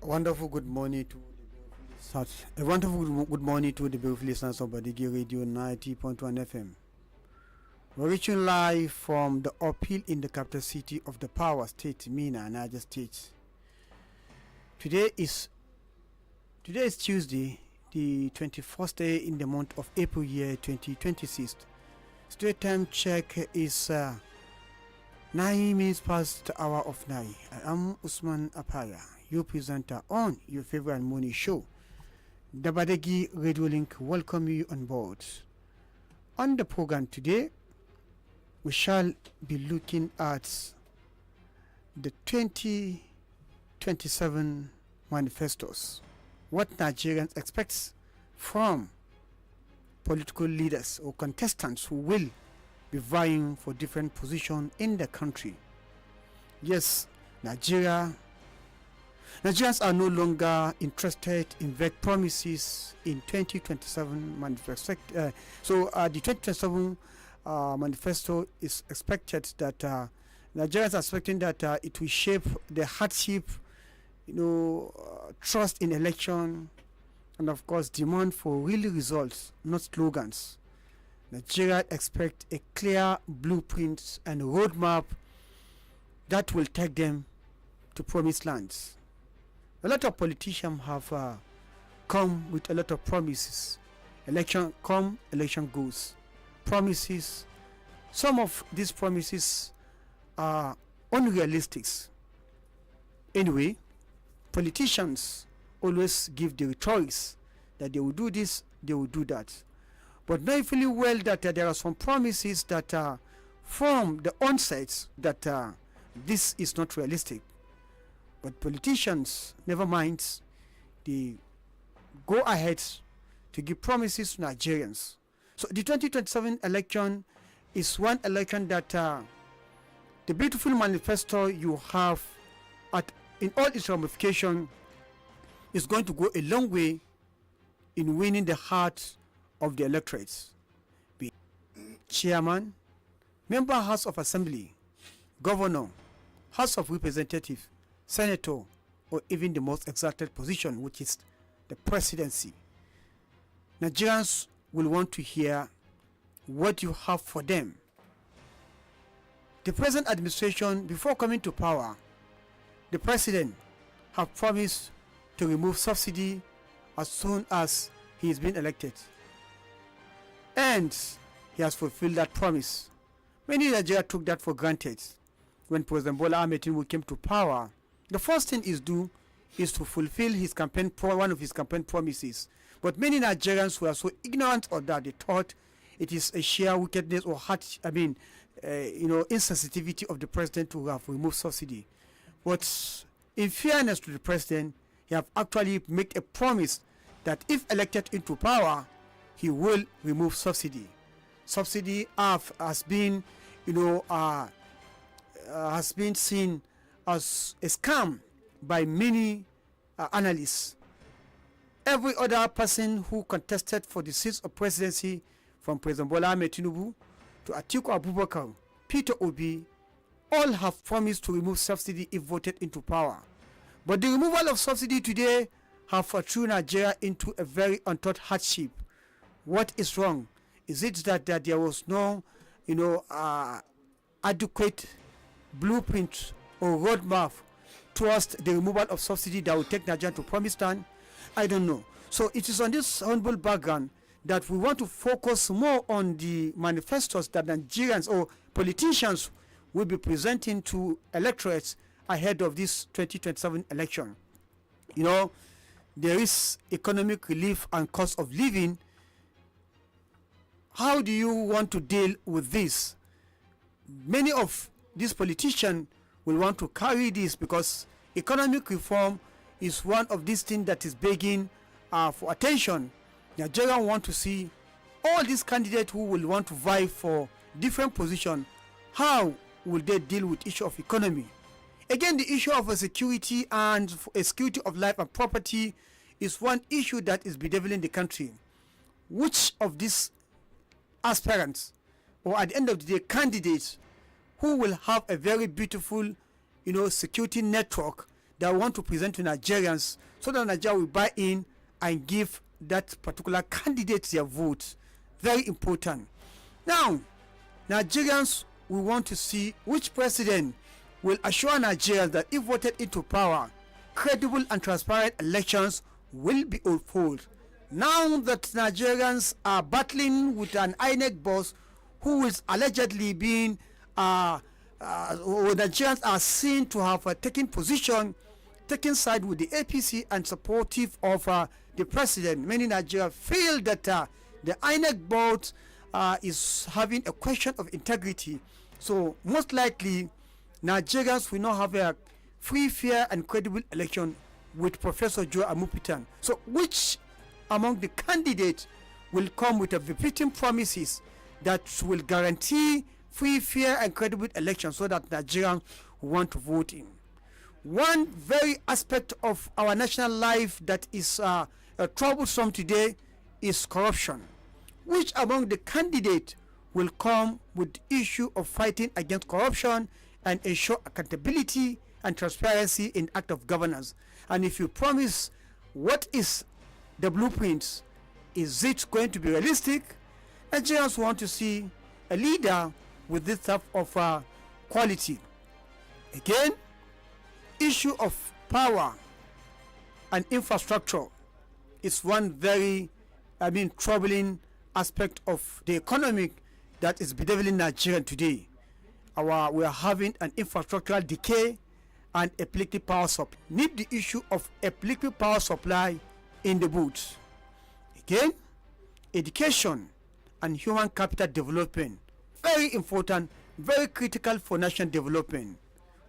Wonderful good morning to a wonderful good morning to the beautiful listeners of Badeggi Radio 90.1 FM. We're reaching live from the uphill in the capital city of the power state, Mina, Niger State. Today is Tuesday, the 21st day in the month of April year 2026. Straight time check is 9 minutes past the hour of 9. I am Usman Apaya, your presenter on your favorite morning show. The Badeggi Radio Link welcome you on board. On the program today, we shall be looking at the 2027 manifestos. What Nigerians expect from political leaders or contestants who will be vying for different positions in the country. Yes, Nigerians are no longer interested in vague promises in 2027 manifesto. The 2027 manifesto is expected that Nigerians are expecting that it will shape the hardship, trust in election, and of course demand for real results, not slogans. Nigeria expect a clear blueprint and roadmap that will take them to promised lands. A lot of politicians have come with a lot of promises. Election come, election goes. Promises. Some of these promises are unrealistic. Anyway, politicians always give the rhetorics that they will do this, they will do that. But knowing fully well that there are some promises that from the onset that this is not realistic. But politicians, never mind, they go ahead to give promises to Nigerians. So the 2027 election is one election that the beautiful manifesto you have in all its ramifications is going to go a long way in winning the heart of the electorates. Be chairman, member House of Assembly, governor, House of Representatives, senator, or even the most exalted position, which is the presidency. Nigerians will want to hear what you have for them. The present administration, before coming to power, the president have promised to remove subsidy as soon as he is being elected. And he has fulfilled that promise. Many Nigerians took that for granted. When President Bola Ahmed Tinubu came to power, the first thing is to fulfill his one of his campaign promises. But many Nigerians were so ignorant of that, they thought it is a sheer wickedness or insensitivity of the president to have removed subsidy. But in fairness to the president, he have actually made a promise that if elected into power, he will remove subsidy. Subsidy has been seen as a scam by many analysts. Every other person who contested for the seat of presidency, from President Bola Ahmed Tinubu to Atiku Abubakar, Peter Obi, all have promised to remove subsidy if voted into power. But the removal of subsidy today have thrown Nigeria into a very untold hardship. What is wrong? Is it that there was no, adequate blueprint or roadmap towards the removal of subsidy that will take Nigeria to promised land? I don't know. So it is on this humble background that we want to focus more on the manifestos that Nigerians or politicians will be presenting to electorates ahead of this 2027 election. There is economic relief and cost of living. How do you want to deal with this? Many of these politicians will want to carry this because economic reform is one of these things that is begging for attention. Nigeria want to see all these candidates who will want to vie for different positions. How will they deal with issue of economy? Again, the issue of a security and a security of life and property is one issue that is bedeviling the country. Which of these aspirants, or at the end of the day candidates, who will have a very beautiful security network that we want to present to Nigerians so that Nigeria will buy in and give that particular candidate their vote. Very important. Now, Nigerians, we want to see which president will assure Nigerians that if voted into power, credible and transparent elections will be upheld. Now that Nigerians are battling with an INEC boss who is allegedly being Nigerians are seen to have taken side with the APC and supportive of the president. Many Nigerians feel that the INEC board is having a question of integrity. So most likely Nigerians will not have a free, fair and credible election with Professor Joe Amupitan. So which among the candidates will come with a verbatim promises that will guarantee free, fair and credible elections so that Nigerians want to vote in? One very aspect of our national life that is troublesome today is corruption. Which among the candidates will come with the issue of fighting against corruption and ensure accountability and transparency in act of governance? And if you promise, what is the blueprint? Is it going to be realistic? Nigerians want to see a leader with this type of quality. Again, issue of power and infrastructure is one very troubling aspect of the economic that is bedeviling Nigeria today. We are having an infrastructural decay and epileptic power supply. Need the issue of epileptic power supply in the boots. Again, education and human capital development, very important, very critical for national development.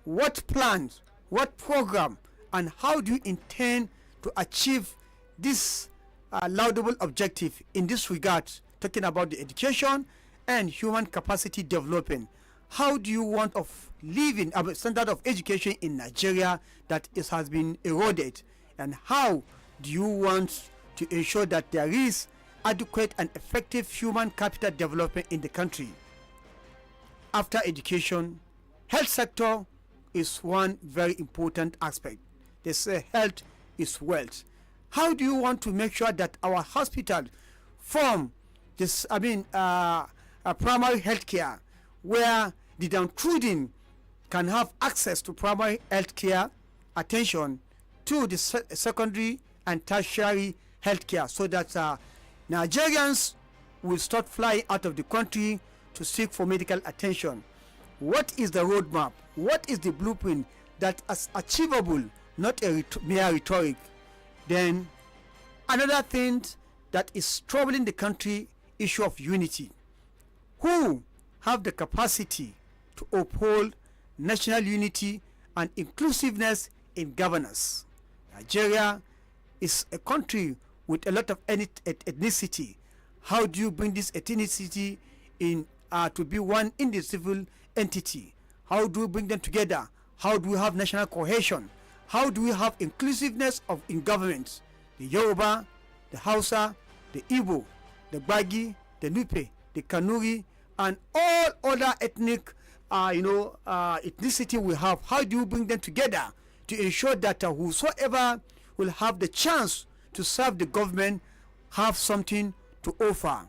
What plans, what program, and how do you intend to achieve this laudable objective in this regard, talking about the education and human capacity development? How do you want of living, standard of education in Nigeria that has been eroded, and how do you want to ensure that there is adequate and effective human capital development in the country? After education, health sector is one very important aspect. They say health is wealth. How do you want to make sure that our hospital form this a primary health care where the downtrodden can have access to primary health care attention to the secondary and tertiary health care, so that Nigerians will start flying out of the country to seek for medical attention? What is the roadmap? What is the blueprint that is achievable, not a mere rhetoric? Then another thing that is troubling the country, issue of unity. Who have the capacity to uphold national unity and inclusiveness in governance? Nigeria is a country with a lot of ethnicity. How do you bring this ethnicity in to be one indivisible entity? How do we bring them together? How do we have national cohesion? How do we have inclusiveness in government? The Yoruba, the Hausa, the Igbo, the Badeggi, the Nupe, the Kanuri, and all other ethnic ethnicity we have. How do you bring them together to ensure that whosoever will have the chance to serve the government have something to offer?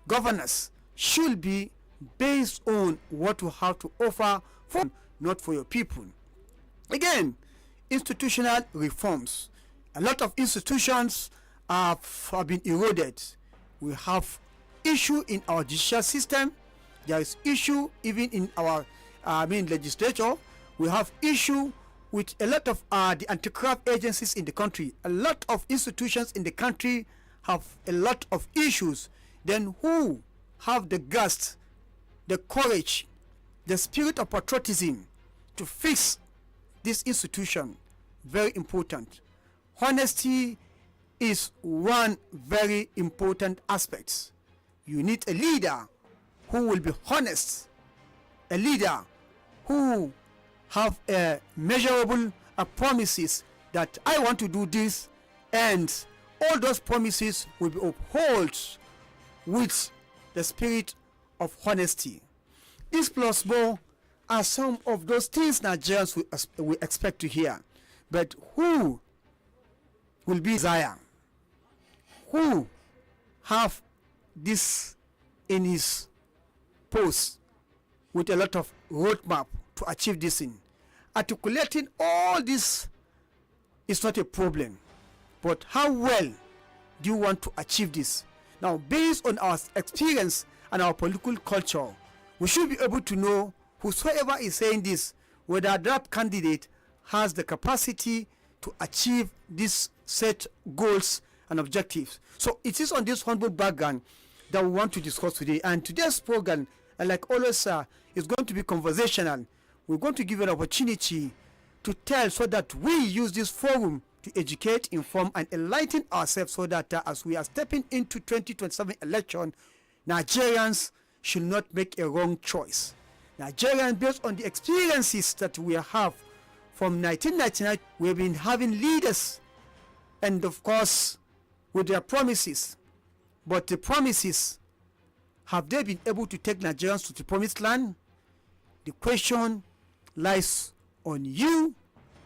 Governance should be based on what you have to offer for, not for your people. Again, institutional reforms. A lot of institutions have been eroded. We have issue in our judicial system. There is issue even in our legislature. We have issue with a lot of the anti-corrupt agencies in the country. A lot of institutions in the country have a lot of issues. Then who have the guts, the courage, the spirit of patriotism to fix this institution? Very important. Honesty is one very important aspect. You need a leader who will be honest, a leader who have a measurable promises that I want to do this, and all those promises will be upheld with the spirit of honesty. This plus more are some of those things Nigerians will expect to hear. But who will be Zion? Who have this in his post with a lot of roadmap to achieve this in? Articulating all this is not a problem, but how well do you want to achieve this? Now, based on our experience and our political culture, we should be able to know whosoever is saying this, whether that candidate has the capacity to achieve these set goals and objectives. So it is on this humble background that we want to discuss today. And today's program, like always, is going to be conversational. We're going to give an opportunity to tell, so that we use this forum to educate, inform, and enlighten ourselves, so that as we are stepping into 2027 election, Nigerians should not make a wrong choice. Nigerians, based on the experiences that we have from 1999, we've been having leaders, and of course, with their promises. But the promises, have they been able to take Nigerians to the promised land? The question lies on you,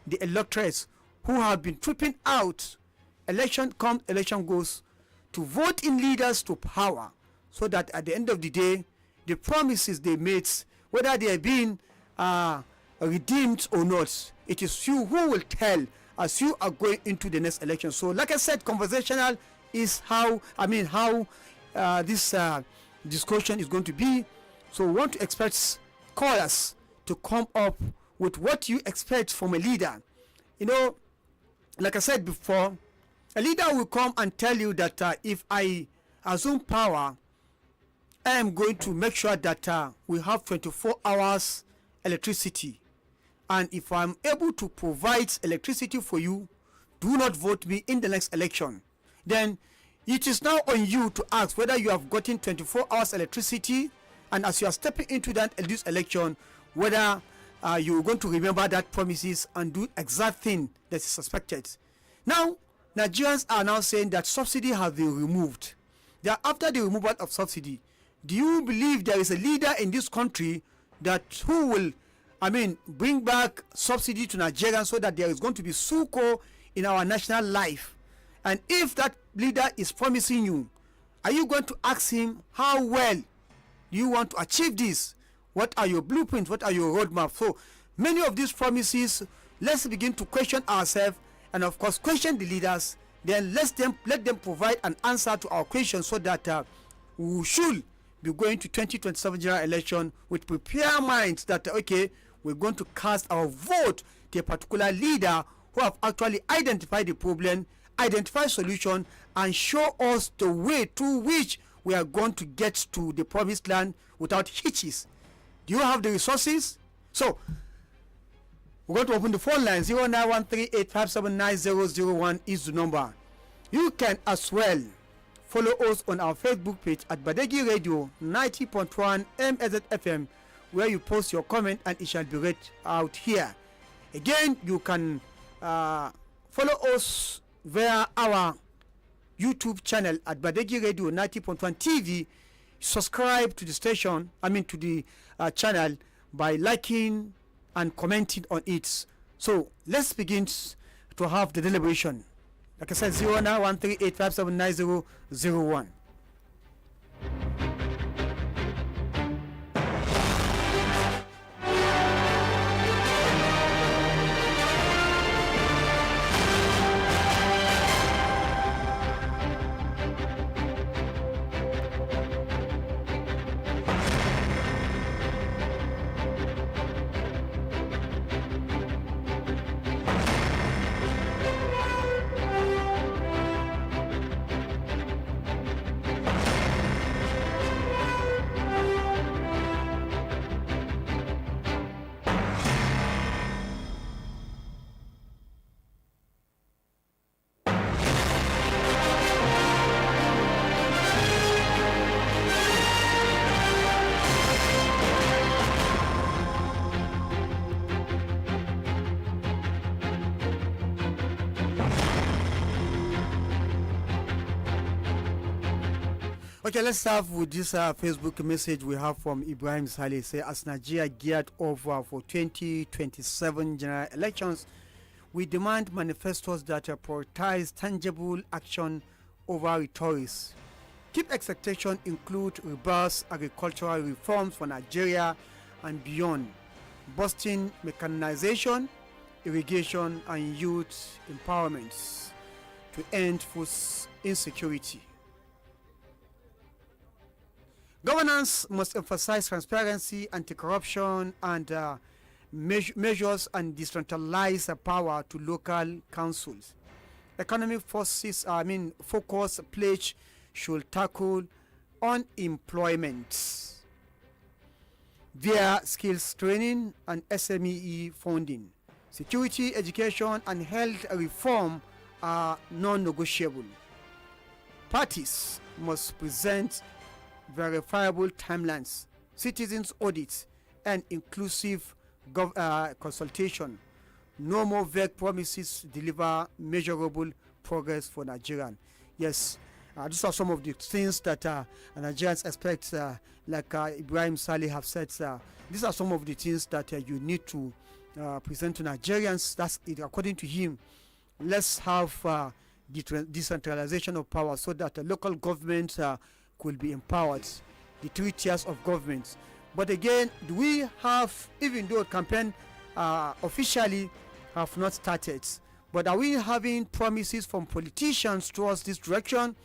the electors, who have been tripping out, election comes, election goes, to vote in leaders to power, so that at the end of the day, the promises they made, whether they are being redeemed or not, it is you who will tell as you are going into the next election. So, like I said, conversational is how this discussion is going to be. So, we want to expect callers to come up with what you expect from a leader. You know, like I said before, a leader will come and tell you that if I assume power, I am going to make sure that we have 24 hours electricity. And if I'm able to provide electricity for you, do not vote me in the next election. Then it is now on you to ask whether you have gotten 24 hours electricity, and as you are stepping into this election, whether you're going to remember that promises and do exact thing that is suspected. Now, Nigerians are now saying that subsidy has been removed. That after the removal of subsidy, do you believe there is a leader in this country that who will, bring back subsidy to Nigerians, so that there is going to be succor in our national life? And if that leader is promising you, are you going to ask him how well do you want to achieve this? What are your blueprints? What are your roadmaps? So many of these promises, let's begin to question ourselves, and of course question the leaders. Then let them provide an answer to our questions, so that we should be going to 2027 general election with prepared minds that okay, we're going to cast our vote to a particular leader who have actually identified the problem, identified solution, and show us the way through which we are going to get to the promised land without hitches. Do you have the resources? So we're going to open the phone line. 091385790001 is the number. You can as well follow us on our Facebook page at Badeggi Radio 90.1 MSFM, where you post your comment and it shall be read out here. Again, you can follow us via our YouTube channel at Badeggi Radio 90.1 TV. Subscribe to the station, to the channel by liking and commenting on it. So let's begin to have the deliberation. Like I said, 091385790001. Okay, let's start with this Facebook message we have from Ibrahim Saleh. Say, as Nigeria geared over for 2027 general elections, We demand manifestos that prioritize tangible action over rhetoric. Keep expectation include robust agricultural reforms for Nigeria and beyond, boosting mechanization, irrigation, and youth empowerment to end food insecurity. Governance must emphasize transparency, anti-corruption, and measures and decentralize power to local councils. Economic focus pledge should tackle unemployment via skills training and SME funding. Security, education, and health reform are non-negotiable. Parties must present verifiable timelines, citizens audits, and inclusive consultation. No more vague promises, deliver measurable progress for Nigerians. Yes, these are some of the things that Nigerians expect, like Ibrahim Saleh have said. These are some of the things that you need to present to Nigerians. That's it, according to him. Let's have decentralization of power so that the local government could be empowered, the 3 tiers of government. But again, do we have, even though campaign officially have not started, but are we having promises from politicians towards this direction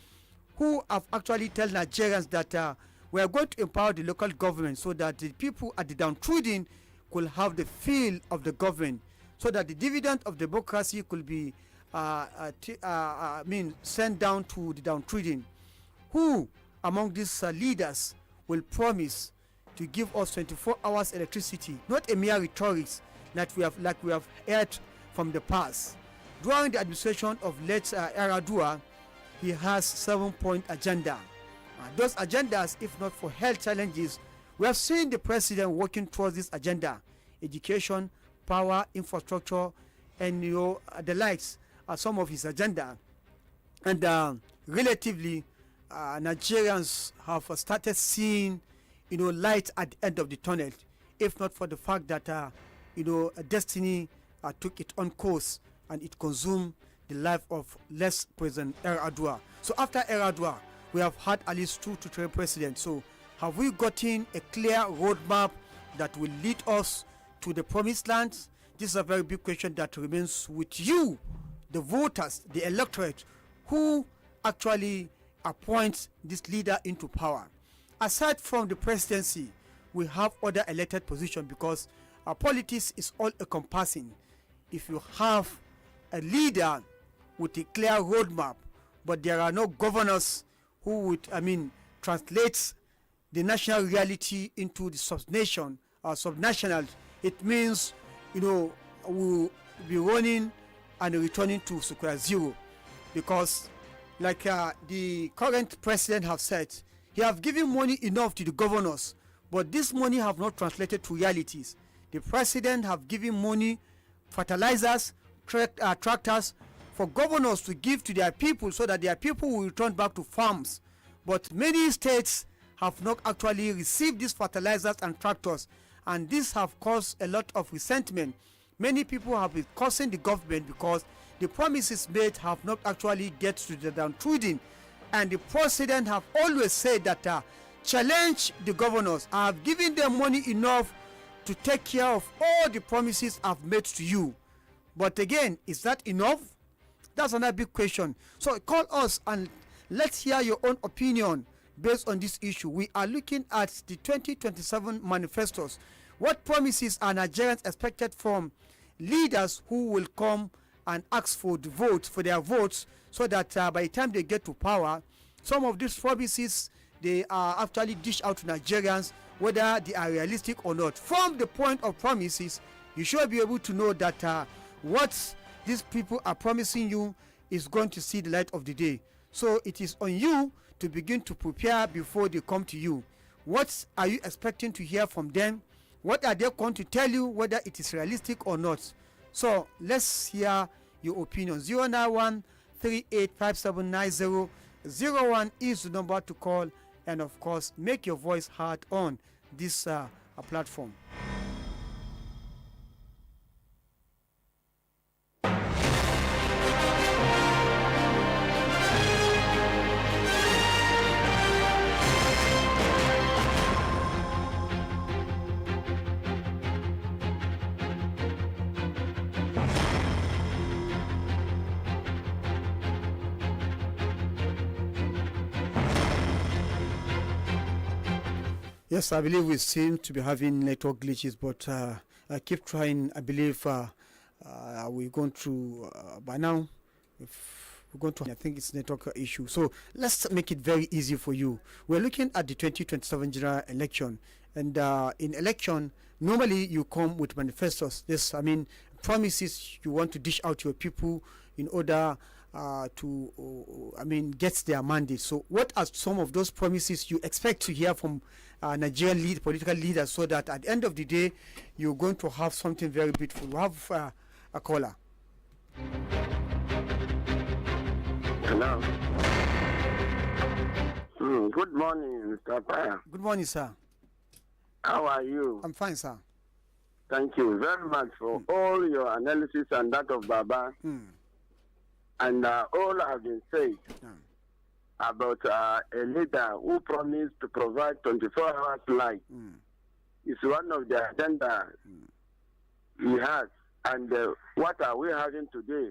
who have actually told Nigerians that we are going to empower the local government so that the people at the downtrodden could have the feel of the government, so that the dividend of democracy could be sent down to the downtrodden? Who among these leaders will promise to give us 24 hours electricity, not a mere rhetoric that we have heard from the past? During the administration of late Yar'Adua, he has 7-point agenda. Those agendas, if not for health challenges, we have seen the president working towards this agenda: education, power, infrastructure, and the likes are some of his agenda. And relatively, Nigerians have started seeing light at the end of the tunnel, if not for the fact that destiny took its own course and it consumed the life of less President Yar'Adua. So after Yar'Adua, we have had at least 2 to 3 presidents. So have we gotten a clear roadmap that will lead us to the promised land? This is a very big question that remains with you, the voters, the electorate, who actually appoints this leader into power. Aside from the presidency, we have other elected positions, because our politics is all encompassing. If you have a leader with a clear roadmap, but there are no governors who would translate the national reality into the subnation or subnational, it means we'll be running and returning to square zero. Because like the current president have said, he have given money enough to the governors, but this money have not translated to realities. The president have given money, fertilizers, tractors for governors to give to their people so that their people will return back to farms. But many states have not actually received these fertilizers and tractors, and this have caused a lot of resentment. Many people have been cursing the government because the promises made have not actually get to the downtrodden. And the president have always said that challenge the governors. I have given them money enough to take care of all the promises I've made to you. But again, is that enough? That's another big question. So call us and let's hear your own opinion based on this issue. We are looking at the 2027 manifestos. What promises are Nigerians expected from leaders who will come and ask for the votes, for their votes, so that by the time they get to power, some of these promises they are actually dish out to Nigerians, whether they are realistic or not. From the point of promises, you should be able to know that what these people are promising you is going to see the light of the day. So it is on you to begin to prepare before they come to you. What are you expecting to hear from them? What are they going to tell you, whether it is realistic or not? So let's hear your opinion. 09138579001 is the number to call, and of course make your voice heard on this platform. Yes, I believe we seem to be having network glitches, but I keep trying. I believe we're going through by now. If we're going to, I think it's network issue. So let's make it very easy for you. We're looking at the 2027 general election, and in election, normally you come with manifestos. Yes, I mean promises you want to dish out to your people in order to get their mandate. So what are some of those promises you expect to hear from Nigerian political leaders, so that at the end of the day you're going to have something very beautiful? We have a caller. Hello. Good morning, Mr. Paya. Good morning, sir. How are you? I'm fine, sir. Thank you very much for all your analysis and that of Baba. And all have been said about a leader who promised to provide 24 hours light. It's one of the agenda he has. And what are we having today?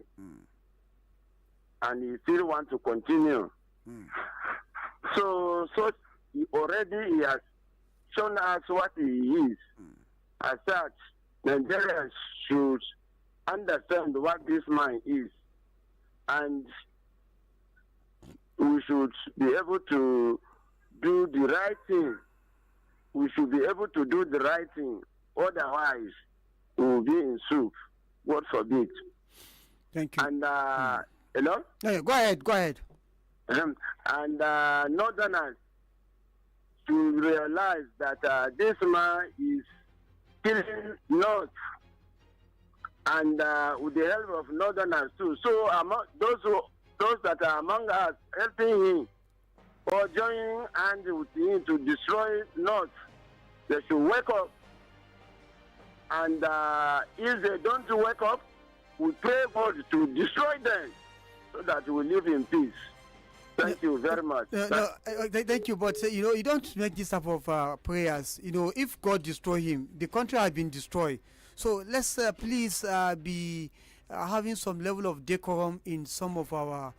And he still wants to continue. So he has shown us what he is. As such, Nigerians should understand what this man is. And we should be able to do the right thing. We should be able to do the right thing. Otherwise, we will be in soup. God forbid. Thank you. And, hello? No, go ahead. And Northerners should realize that this man is killing North. And with the help of Northerners too. So among those that are among us helping him or joining hands with him to destroy North, they should wake up. And if they don't wake up, we pray God to destroy them so that we live in peace. Thank you very much. Thank you, but you don't make this type of prayers. If God destroy him, the country has been destroyed. So let's please be having some level of decorum in some of our,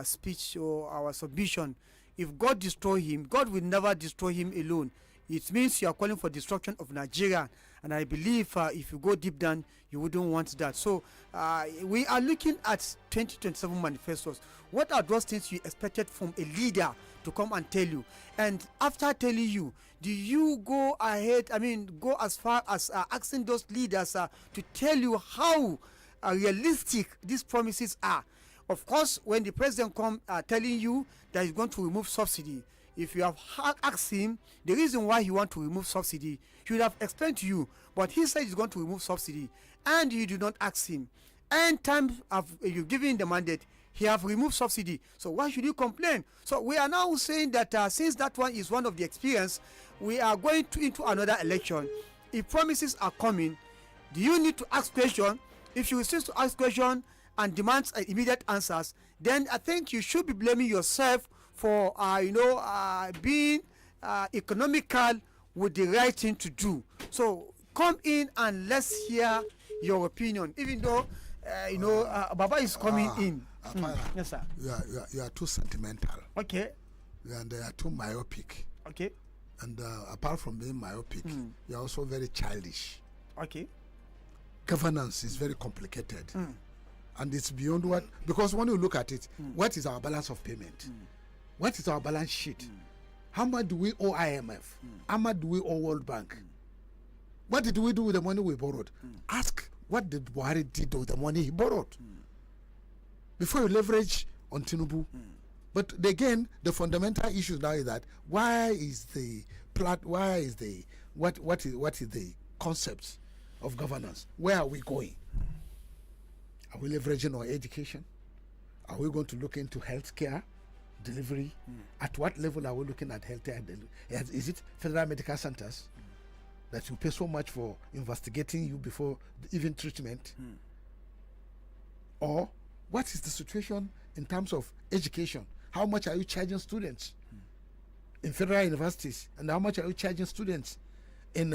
speech or our submission. If God destroy him, God will never destroy him alone. It means you are calling for destruction of Nigeria, and I believe if you go deep down, you wouldn't want that. So we are looking at 2027 manifestos. What are those things you expected from a leader to come and tell you? And after telling you, do you go ahead, go as far as asking those leaders to tell you how realistic these promises are? Of course, when the president comes telling you that he's going to remove subsidy, if you have asked him the reason why he wants to remove subsidy, he would have explained to you. But he said he's going to remove subsidy, and you do not ask him. And time you've given the mandate, he have removed subsidy. So why should you complain? So we are now saying that since that one is one of the experience, we are going into another election. If promises are coming, do you need to ask question? If you insist to ask question and demand immediate answers, then I think you should be blaming yourself for being economical with the right thing to do. So come in and let's hear your opinion. Even though Baba is coming in. Yes, sir. You are too sentimental. Okay. And you are too myopic. Okay. And apart from being myopic, you are also very childish. Okay. Governance is very complicated. And it's beyond what, because when you look at it, what is our balance of payment? What is our balance sheet? How much do we owe IMF? How much do we owe World Bank? What did we do with the money we borrowed? Ask what did Buhari did with the money he borrowed before you leverage on Tinubu. But again, the fundamental issue now is that what is the concept of governance? Where are we going? Are we leveraging on education? Are we going to look into healthcare delivery? At what level are we looking at healthcare delivery? Is it federal medical centers that you pay so much for investigating you before even treatment? Or what is the situation in terms of education? How much are you charging students in federal universities, and how much are you charging students in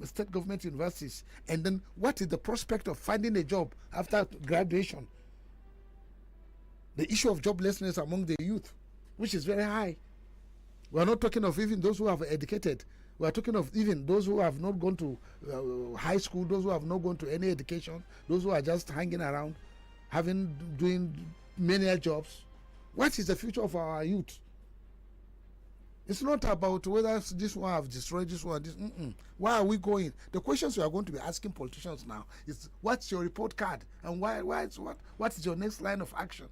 state government universities? And then what is the prospect of finding a job after graduation? The issue of joblessness among the youth, which is very high. We are not talking of even those who have educated. We are talking of even those who have not gone to high school, those who have not gone to any education, those who are just hanging around, doing menial jobs. What is the future of our youth? It's not about whether this one have destroyed this one. Why are we going? The questions we are going to be asking politicians now is, what's your report card, and what is your next line of action?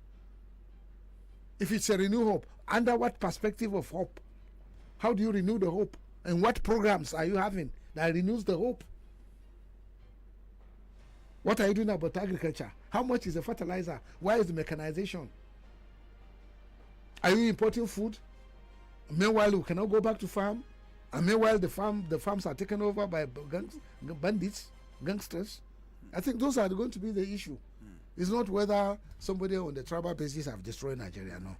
If it's a renew hope, under what perspective of hope? How do you renew the hope? And what programs are you having that renews the hope? What are you doing about agriculture? How much is the fertilizer? Why is the mechanization? Are you importing food? Meanwhile, we cannot go back to farm. And meanwhile, the farms are taken over by bandits, gangsters. I think those are going to be the issue. It's not whether somebody on the tribal basis have destroyed Nigeria. No.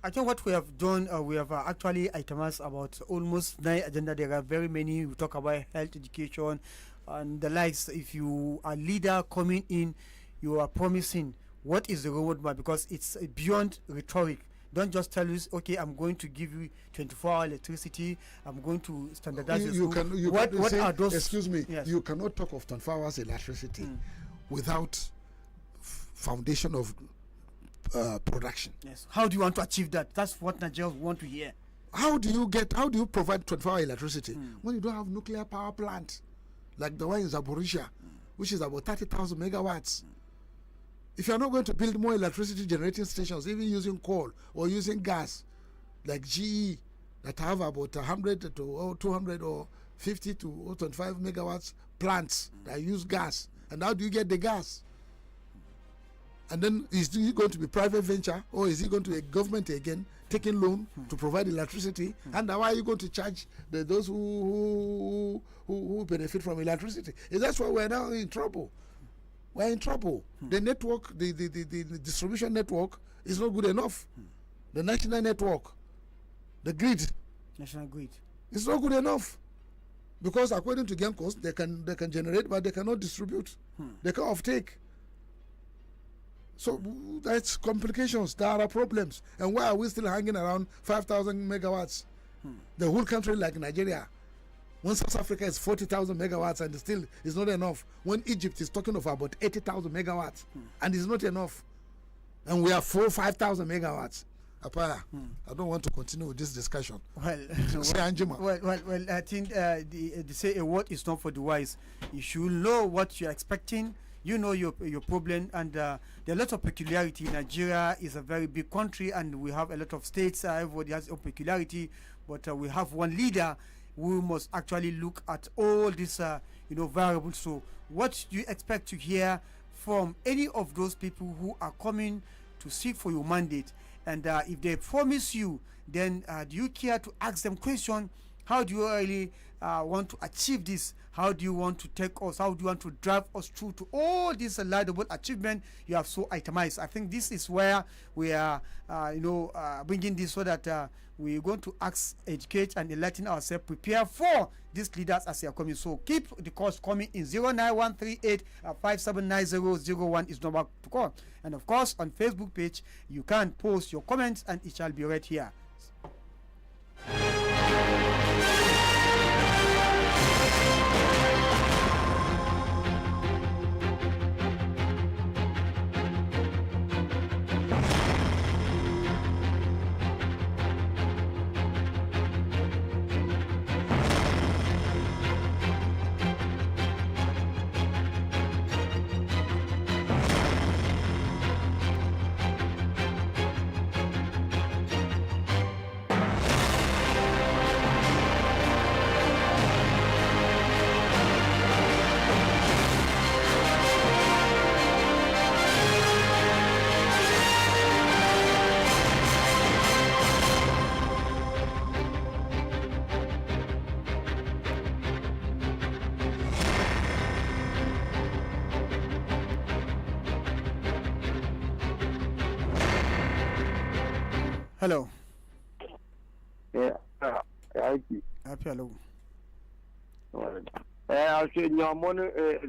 I think what we have done, we have actually itemized about almost 9 agenda. There are very many. We talk about health, education, and the likes. If you are a leader coming in, you are promising what is the roadmap, because it's beyond rhetoric. Don't just tell us, okay, I'm going to give you 24-hour electricity. I'm going to standardize what are those? Excuse me. Yes. You cannot talk of 24 hours electricity without foundation of production. Yes. How do you want to achieve that? That's what Nigerians want to hear. How do you provide 24-hour electricity when you don't have nuclear power plant like the one in Zaporizhia, which is about 30,000 megawatts? If you're not going to build more electricity generating stations, even using coal or using gas, like GE, that have about 100 to 200 or 50 to 25 megawatts plants that use gas, and how do you get the gas? And then is it going to be private venture, or is it going to be a government again taking loan to provide electricity? And why are you going to charge those who benefit from electricity? That's why we're now in trouble. We're in trouble. The network, the distribution network is not good enough. The national network, the grid, national grid, is not good enough, because according to Gencos, they can generate, but they cannot distribute. They can offtake. So that's complications. There are problems. And why are we still hanging around 5,000 megawatts? The whole country like Nigeria, when South Africa is 40,000 megawatts and still is not enough, when Egypt is talking of about 80,000 megawatts and it's not enough, and we are 5,000 megawatts. Apaya, I don't want to continue with this discussion. Well, I think they say a word is not for the wise. You should know what you're expecting. You know your problem, and there are a lot of peculiarity. Nigeria is a very big country, and we have a lot of states. Everybody has a peculiarity, but we have one leader. We must actually look at all these variables. So what do you expect to hear from any of those people who are coming to seek for your mandate? And if they promise you, then do you care to ask them question? How do you really want to achieve this? How do you want to take us? How do you want to drive us through to all this laudable achievement you have so itemized? I think this is where we are, bringing this so that we're going to educate and enlighten ourselves, prepare for these leaders as they are coming. So keep the calls coming in. 09138 579001 is number to call. And of course, on Facebook page, you can post your comments and it shall be read here. Hello. Yeah. Happy hello. A ce nyamon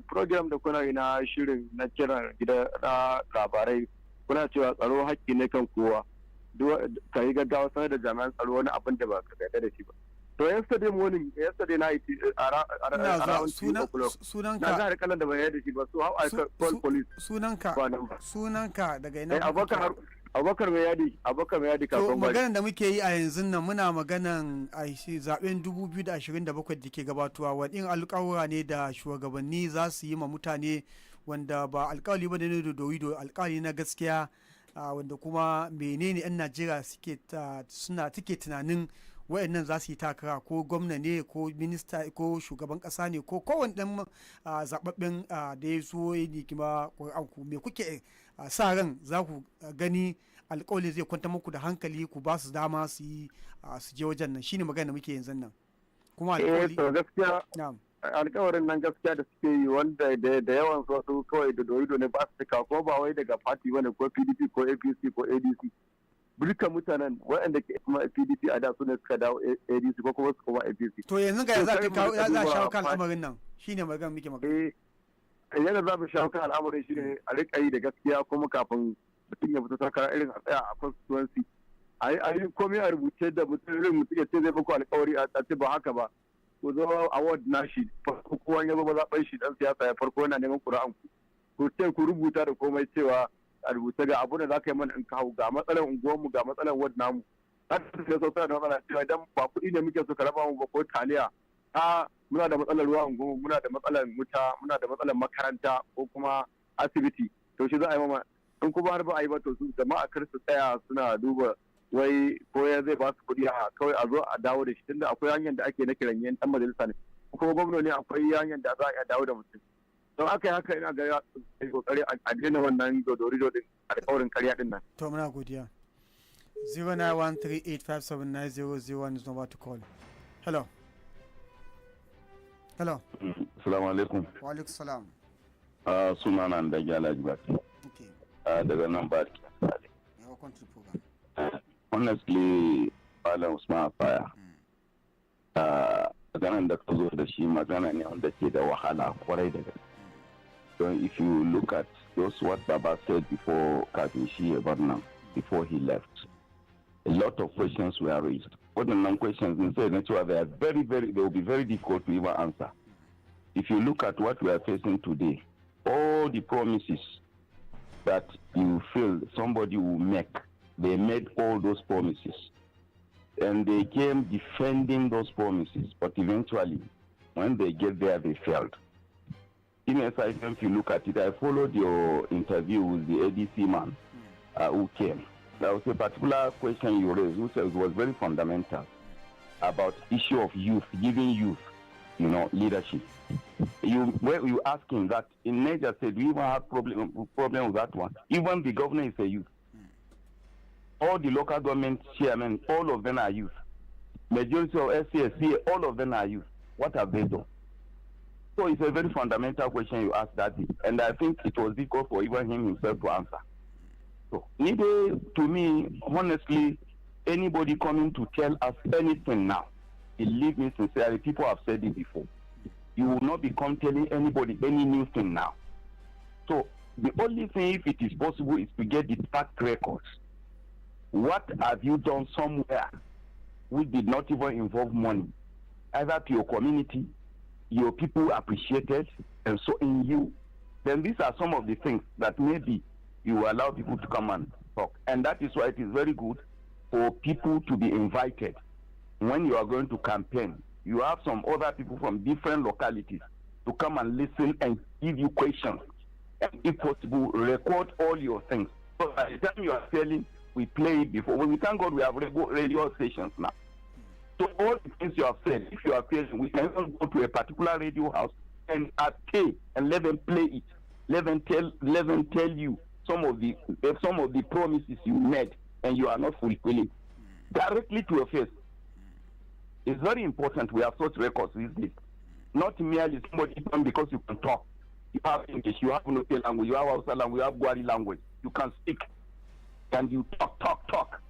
program da kuna ina shirin na kiran gida na labarai kuna cewa tsaro haƙƙi ne kan kowa. ka yi gaggawa sanar da jami'an tsaro wani abin da ba ka yarda da shi ba. To yesterday night around 2 o'clock. Sunanka. Na ga kalan da bai yarda da shi ba. So how I call police. Sunanka daga ina. Abubakar mai yadi to maganan da muke yi a yanzu nan muna maganan a zaben 2027 da ke gabatowa wani alƙawura ne da shugabanni za su yi ma mutane wanda ba alƙawari ba ne da doido alƙawari na gaskiya wanda kuma menene 'yan Najeriya suke tunanin wayannan za su yi takara ko gwamna ne ko minista ko shugaban kasa ne ko kowane dan zababben da ya so ya nikima ƙuri'anku me kuke sa ran za ku gani alƙawali zai kwanta muku da hankali ku ba su dama su yi su je wajen nan shine magana da muke yanzu nan kuma alƙawali gaskiya alƙawarin nan gaskiya da suke yi wanda da yawan su kawai da doido ne ba su cika ko ba wai daga party bane ko PDP ko APC ko ADC dukkan mutanen waɗanda ke kuma PDP a da su ne suka dawo ADC ko kuma su kuma APC to yanzu ga za a shawo kan al'amarin nan shine magana muke magana yadda za mu shawo kan al'amarin shi ne a riƙa yi da gaskiya kuma kafin mutum ya fito takara irin a tsaya a constituency a yi komai a rubuce da mutum ya ce zai muku alƙawari a ce ba haka ba ku zo award na shi farko kowa ya zo ba zaɓen shi dan siyasa ya farko yana neman ƙura'an ku ce ku rubuta da komai cewa a rubuce ga abu da za ka yi mana in ka hau ga matsalar unguwarmu ga matsalar ward namu haka su ne sosai da matsala cewa idan ba kuɗi ne muke so ka raba mu ba ko taliya muna da matsalar ruwa unguwarmu muna da matsalar wuta muna da matsalar makaranta ko kuma asibiti to shi za a yi mama in kuma har ba a yi ba to su jama'a kar su tsaya suna duba wai ko ya zai ba su kuɗi a kawai a zo a dawo da shi tunda akwai hanyar da ake na kiran yan ɗan majalisa ne kuma gwamnati akwai hanyar da za a iya dawo da mutum don aka yi haka ina ga ya kokari a daina wannan dodorido din alƙawarin karya din nan. To muna godiya. 0913857900 is number to call. Hello. Hello. Assalamu alaikum. Wa alaikum salam. Sunana da Gyala Jibati. Okay. Daga nan ba ki. Welcome to the program. Honestly, Malam Usman Afaya. Maganan da ka zo da shi magana ne wanda ke da wahala kwarai da gaske. So if you look at those what Baba said before Kabishi Barnam, before he left, a lot of questions were raised. What the questions inside nature they will be very difficult to even answer. If you look at what we are facing today, all the promises that you feel somebody will make, they made all those promises. And they came defending those promises, but eventually, when they get there, they failed. In SIF, if you look at it, I followed your interview with the ADC man who came. There was a particular question you raised, which was very fundamental, about issue of youth, giving youth, leadership. You asking that in Niger State, do you even have problem with that one? Even the governor is a youth. All the local government chairmen, all of them are youth. Majority of SCSC, all of them are youth. What have they done? So it's a very fundamental question you asked that, and I think it was difficult for even him himself to answer. So, neither to me, honestly, anybody coming to tell us anything now, believe me sincerely, people have said it before. You will not become telling anybody any new thing now. So the only thing, if it is possible, is to get the track records. What have you done somewhere which did not even involve money, either to your community, your people appreciated, and so in you? Then these are some of the things that maybe you allow people to come and talk. And that is why it is very good for people to be invited. When you are going to campaign, you have some other people from different localities to come and listen and give you questions. And if possible, record all your things. So by the time you are telling, we play it before. Well, we thank God we have radio stations now. So all the things you have said, if you are patient, we can even go to a particular radio house and pay and let them play it. Let them tell you some of the promises you made and you are not fulfilling directly to your face. It's very important we have such records these days. Not merely somebody done because you can talk. You have English, you have Note language, you have Hausa language, you have Gwari language. You can speak and you talk.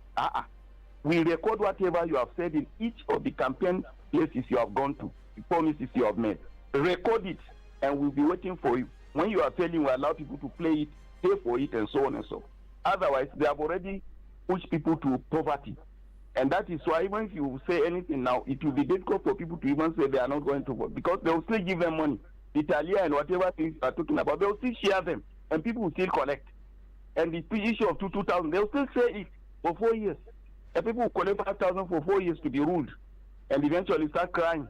We record whatever you have said in each of the campaign places you have gone to, the promises you have made. Record it and we'll be waiting for you. When you are failing, we allow people to play it, pay for it, and so on and so on. Otherwise, they have already push people to poverty. And that is why even if you say anything now, it will be difficult for people to even say they are not going to vote, because they will still give them money. Italia and whatever things you are talking about, they will still share them, and people will still collect. And the issue of 2,000, they will still say it for 4 years. And people will collect 5,000 for 4 years to be ruled, and eventually start crying.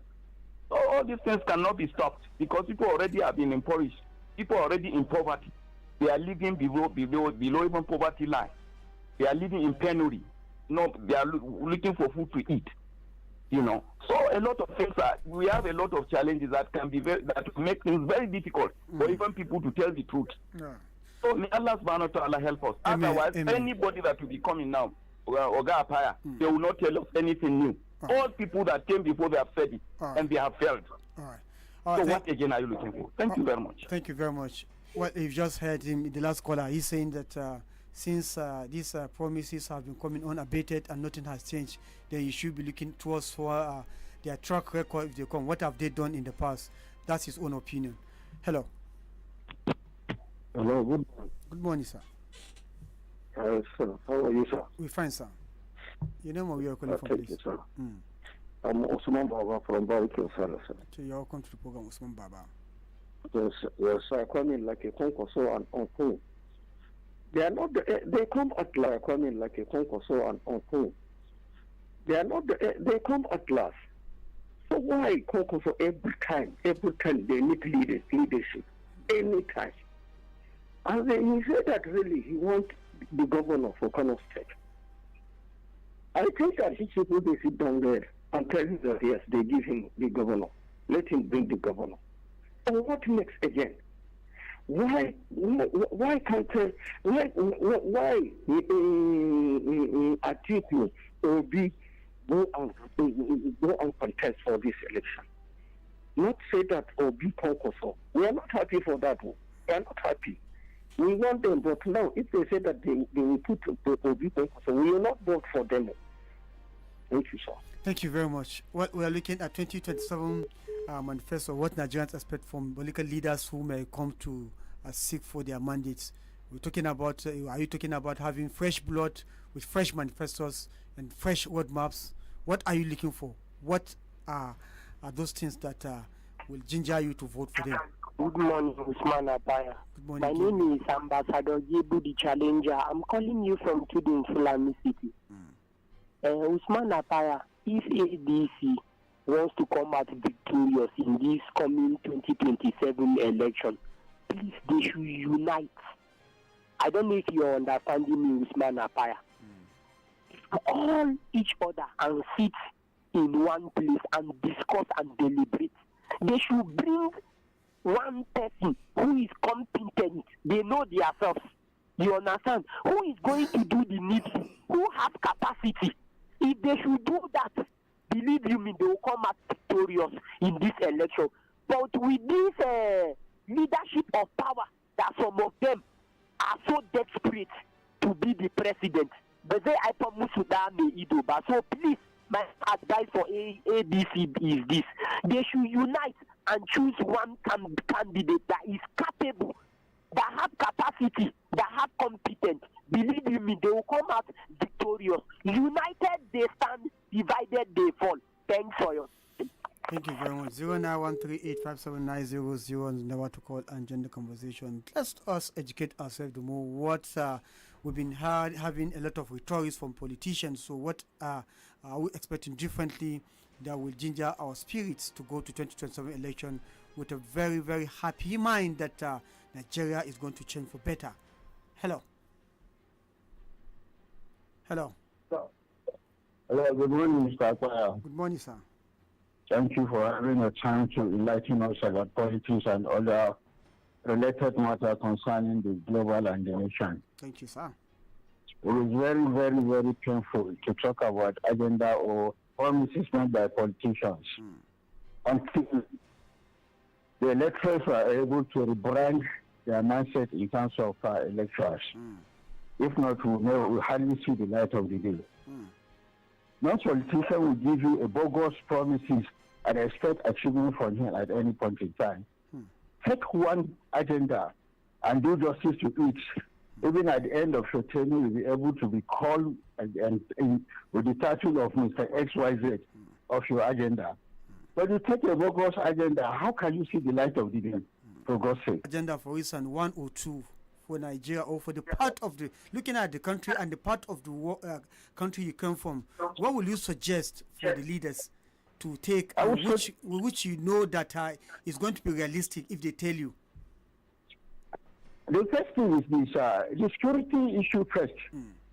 So all these things cannot be stopped, because people already have been impoverished. People are already in poverty. They are living below even poverty line. They are living in penury. No, they are looking for food to eat. So a lot of things we have a lot of challenges that can be that make things very difficult for even people to tell the truth. Yeah. So may Allah subhanahu wa ta'ala help us. Amen. Otherwise, anybody that will be coming now, Oga Apaya, they will not tell us anything new. All people that came before, they have said it, and they have failed. All right. So what again are you looking for? Thank you very much. Thank you very much. Well, you've just heard him, the last caller. He's saying that since these promises have been coming unabated and nothing has changed, then you should be looking towards for their track record. If they come, what have they done in the past? That's his own opinion. Hello. Hello. Good morning. Good morning, sir. Sir, how are you, sir? We're fine, sir. You know where we are calling from, please. You, sir. I'm Usman Baba from Barikil, sir. So you're welcome to the program, Usman Baba. Yes, sir. Coming like a concourso and uncle. They are not. They come at like coming like a concourso and uncle. They are not. They come at last. So why concourso every time? Every time they need leadership. Anytime. And then he said that really he wants the governor for Kano State. I think that his people, they sit down there and tell him that yes, they give him the governor. Let him bring the governor. And what next again? Why can't why Atiku or be go and contest for this election? Not say that or be concourse. We are not happy for that. We are not happy. We want them, but now if they say that they will put Obi concourse, we will not vote for them. Thank you, sir. Thank you very much. Well, we are looking at 2027 manifesto, what Nigerians expect from political leaders who may come to seek for their mandates. We're talking about, are you talking about having fresh blood with fresh manifestos and fresh roadmaps? What are you looking for? What are those things that will ginger you to vote for them? Good morning, Usman Abaya. Good morning. My name is Ambassador Jebu the Challenger. I'm calling you from Tudun, Fulani City. Usman Abaya, if ADC wants to come out victorious in this coming 2027 election, please, they should unite. I don't know if you're understanding me, Usman Apaya. Call each other and sit in one place and discuss and deliberate. They should bring one person who is competent. They know themselves. You understand? Who is going to do the needful? Who has capacity? If they should do that, believe you me, they will come out victorious in this election. But with this leadership of power, that some of them are so desperate to be the president. But they so please, my advice for ABC is this: they should unite and choose one candidate that is capable, that have capacity, that have competence. Believe you me, they will come out victorious. United they stand, divided they fall. Thanks for your. Thank you very much. 091385790 is the number to call and join the conversation. Let us educate ourselves the more. What we've been having a lot of rhetorics from politicians. So what are we expecting differently that will ginger our spirits to go to 2027 election with a very, very happy mind that Nigeria is going to change for better. Hello. Hello. Hello, good morning, Mr. Akwaya. Good morning, sir. Thank you for having a time to enlighten us about politics and other related matters concerning the global and the nation. Thank you, sir. It is very, very, very painful to talk about agenda or promises made by politicians until the electors are able to rebrand their mindset in terms of electors. If not, we'll hardly see the light of the day. No politician will give you a bogus promises and expect achievement from him at any point in time. Take one agenda and do justice to it Even at the end of your tenure, you'll be able to be called and with the title of Mr. XYZ of your agenda. But you take a bogus agenda, how can you see the light of the day, for God's sake? Agenda, for instance, 102 for Nigeria, or for the part of the, looking at the country and the part of the country you come from, what will you suggest for the leaders to take, which you know that is going to be realistic if they tell you? The first thing is this, the security issue first.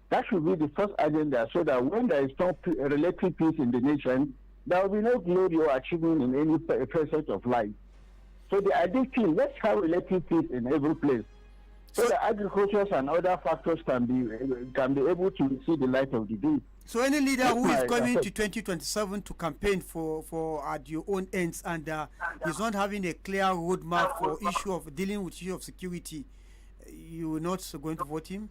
That should be the first agenda, so that when there is no relative peace in the nation, there will be no glory or achievement in any facet of life. So the ideal thing, let's have relative peace in every place, so that agriculture and other factors can be able to see the light of the day. So any leader who is coming to 2027 to campaign for at your own ends and is not having a clear roadmap for issue of dealing with issue of security, you are not going to vote him?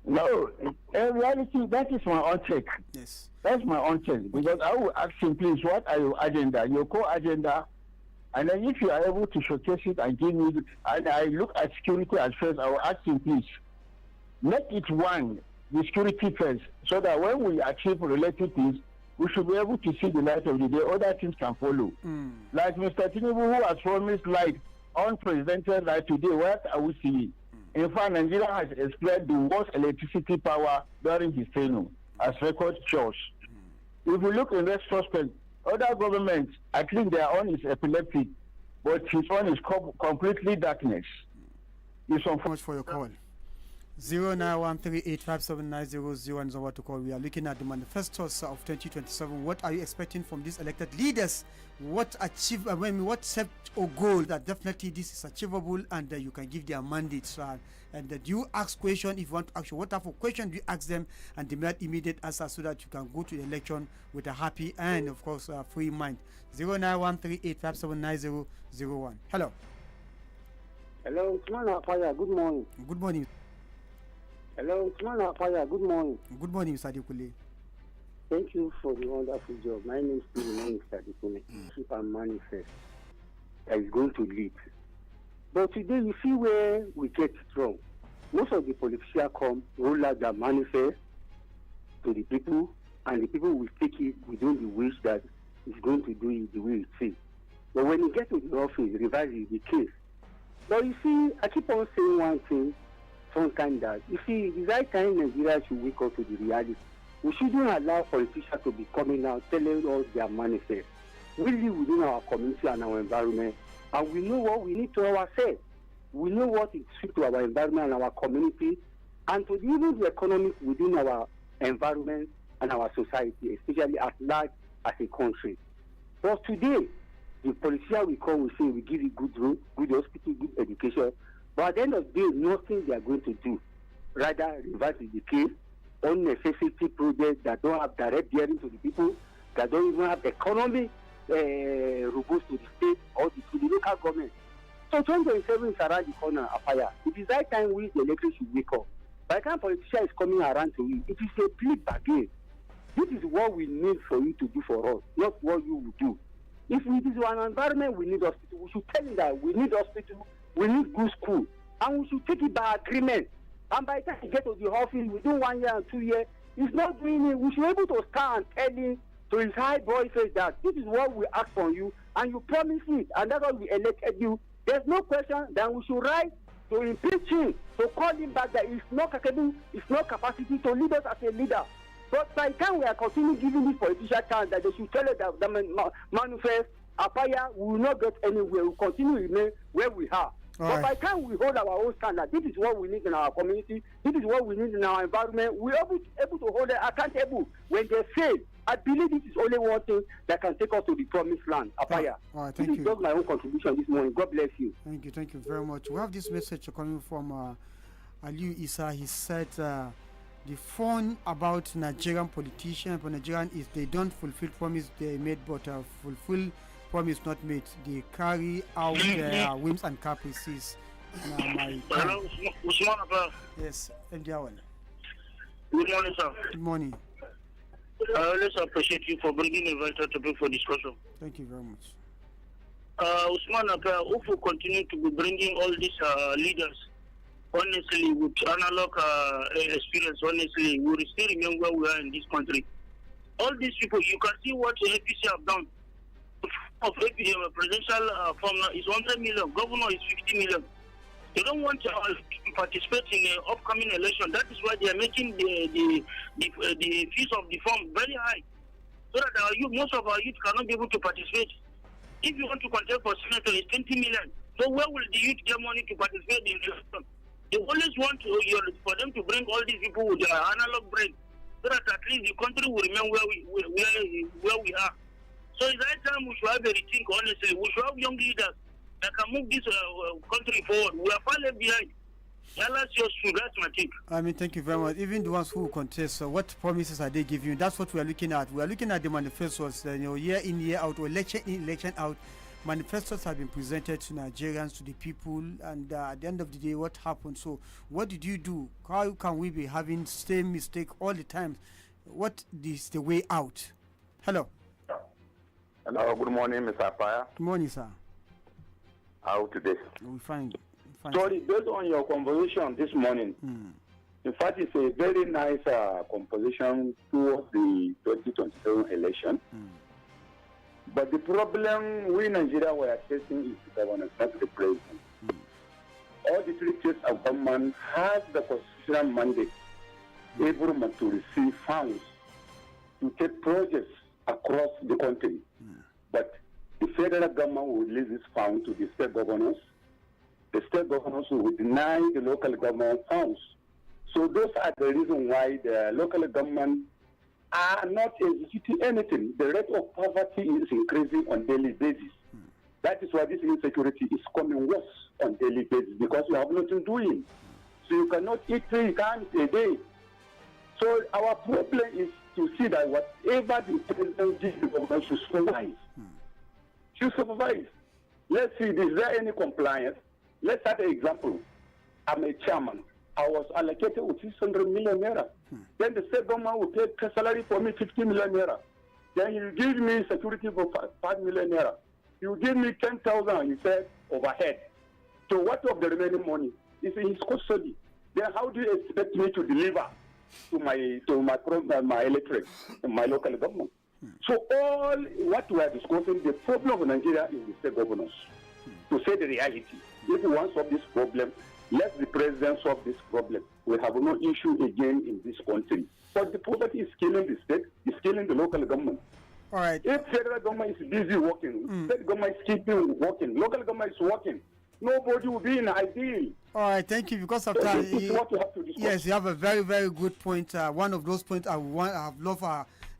No, in reality, that is my own take. Yes. That's my own take. Because I will ask him, please, what are your agenda, your core agenda? And then if you are able to showcase it and give me, and I look at security at first, I will ask him, please, make it one, the security first, so that when we achieve relative peace, we should be able to see the light of the day. Other things can follow. Like Mr. Tinubu, who has promised light, unprecedented light today, what are we seeing? In fact, Nigeria has experienced the worst electricity power during his tenure, as record shows. If we look in retrospect, other governments, at least their own is epileptic, but his own is completely darkness. Thank you so much for your call. 0913857900 is over to call. We are looking at the manifestos of 2027. What are you expecting from these elected leaders? What what set or goal that definitely this is achievable, and you can give their mandates. And do you ask question if you want to ask? What type of question do you ask them, and demand immediate answer so that you can go to the election with a happy and of course free mind. 0913857900. Hello. Hello, it's Manafaya. Good morning. Good morning. Hello, it's Manafaya. Good morning. Good morning, Mr. Adikule. Thank you for the wonderful job. My name is Mr. Adikule. Keep and manifest that is going to lead. But today you see where we get it wrong. Most of the politicians come, roll out their manifest to the people, and the people will take it within the wish that it's going to do it the way it is. But when you get to the office, revise is the case. But you see, I keep on saying one thing sometimes, that you see, the right time Nigeria should wake up to the reality. We shouldn't allow politicians to be coming out telling us their manifest. We live within our community and our environment, and we know what we need to ourselves. We know what is fit to our environment and our community, and to even the economic within our environment and our society, especially at large as a country. But today, the politician we come, we say we give you good road, good hospital, good education, but at the end of the day, nothing they are going to do. Rather, reverse is the case, unnecessary projects that don't have direct bearing to the people, that don't even have economic robust to the state or to the local government. So 2027 is around the corner, Afaya. It is that time we, the electorate, should wake up. By the time politician is coming around to you, it is a bleed bargain. This is what we need for you to do for us, not what you will do. If it is an environment we need hospital, we should tell you that we need hospital, we need good school, and we should take it by agreement. And by the time you get to the office within 1 year and 2 years, he's not doing it. We should be able to stand and tell him to his high boy face that this is what we ask from you, and you promise it, and that's why we elected you. There's no question that we should write to impeach him, to call him back that he's not capable, he's not capacity to lead us as a leader. But by the time we are continuing giving this politician chance that they should tell us that the manifest, Apaya, we will not get anywhere. We will continue to remain where we are. But by the time we hold our own standard, this is what we need in our community, this is what we need in our environment, we are able to hold them accountable when they fail. I believe this is only one thing that can take us to the promised land, Apaya. Thank you. This is just my own contribution this morning. God bless you. Thank you very much. We have this message coming from Aliu Isa. He said the fun about Nigerian politicians for Nigerian is they don't fulfill promise they made, but fulfill promise not made. They carry out their whims and caprices. Hello, Usman. Yes, Ndiawan. Good morning, sir. Good morning. I always appreciate you for bringing a vital topic for discussion. Thank you very much. Usman, if we continue to be bringing all these leaders honestly, with analog experience, honestly, we will still remain where we are in this country. All these people, you can see what the APC have done. Of presidential form is 100 million, governor is 50 million. They don't want to participate in the upcoming election. That is why they are making the fees of the form very high, so that our youth, most of our youth cannot be able to participate. If you want to contest for senator, it's 20 million. So where will the youth get money to participate in the election? They always want for them to bring all these people with their analog brain, so that at least the country will remain where we are. So it's that time we should have a rethink, honestly. We should have young leaders that can move this country forward. We are far left behind. That's my take. I mean, thank you very much. Even the ones who contest, what promises are they giving you? That's what we are looking at. We are looking at the manifestos, year in, year out, or election in, election out. Manifestos have been presented to Nigerians, to the people, and at the end of the day, what happened? So, what did you do? How can we be having same mistake all the time? What is the way out? Hello. Hello, good morning, Mr. Apaya. Good morning, sir. How today? We fine. Sorry, based on your conversation this morning, in fact, it's a very nice composition towards the 2027 election. But the problem we in Nigeria were facing is the government, not the president. All the three tiers of government has the constitutional mandate able to receive funds to take projects across the country. But the federal government will release this fund to the state governors. The state governors will deny the local government funds. So those are the reasons why the local government are not executing anything. The rate of poverty is increasing on daily basis. That is why this insecurity is coming worse on daily basis, because you have nothing doing. So you cannot eat 3 times a day. So our problem is to see that whatever the president gives, the government should supervise. Should supervise. Let's see, is there any compliance? Let's start an example. I'm a chairman. I was allocated with 600 million naira. Then the state government will pay salary for me 50 million naira. Then you give me security for 5 million naira. You give me 10,000, he said, overhead. So what of the remaining money? It's in his custody. Then how do you expect me to deliver to my electorate, my local government? So all what we are discussing, the problem of Nigeria is the state governors. To say the reality, if we want to solve this problem, let the president solve this problem. We have no issue again in this country. But the poverty is killing the state, it's killing the local government. All right. If federal government is busy working, state government is keeping working, local government is working, nobody will be in ideal. All right, thank you. Because of So time, this is what we have to discuss. yes, you have a very, very good point. One of those points I've loved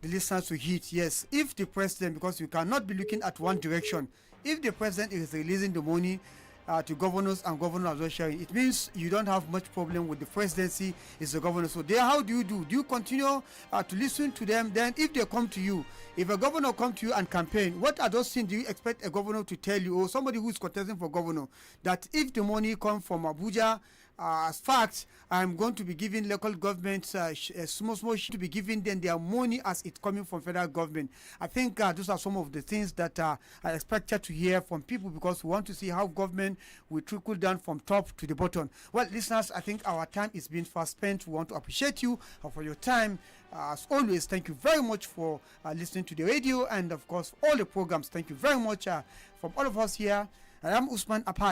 the listeners to hit. Yes, if the president, because you cannot be looking at one direction, if the president is releasing the money to governors and governors as well sharing, it means you don't have much problem with the presidency, it's the governor. So there, how do you do? Do you continue to listen to them? Then if they come to you, if a governor come to you and campaign, what are those things do you expect a governor to tell you, or somebody who is contesting for governor, that if the money comes from Abuja, as fact, I'm going to be giving local governments small to be giving them their money as it's coming from federal government. I think those are some of the things that I expected to hear from people, because we want to see how government will trickle down from top to the bottom. Well, listeners, I think our time is being fast spent. We want to appreciate you for your time. As always, thank you very much for listening to the radio and, of course, all the programs. Thank you very much from all of us here. I am Usman Apai.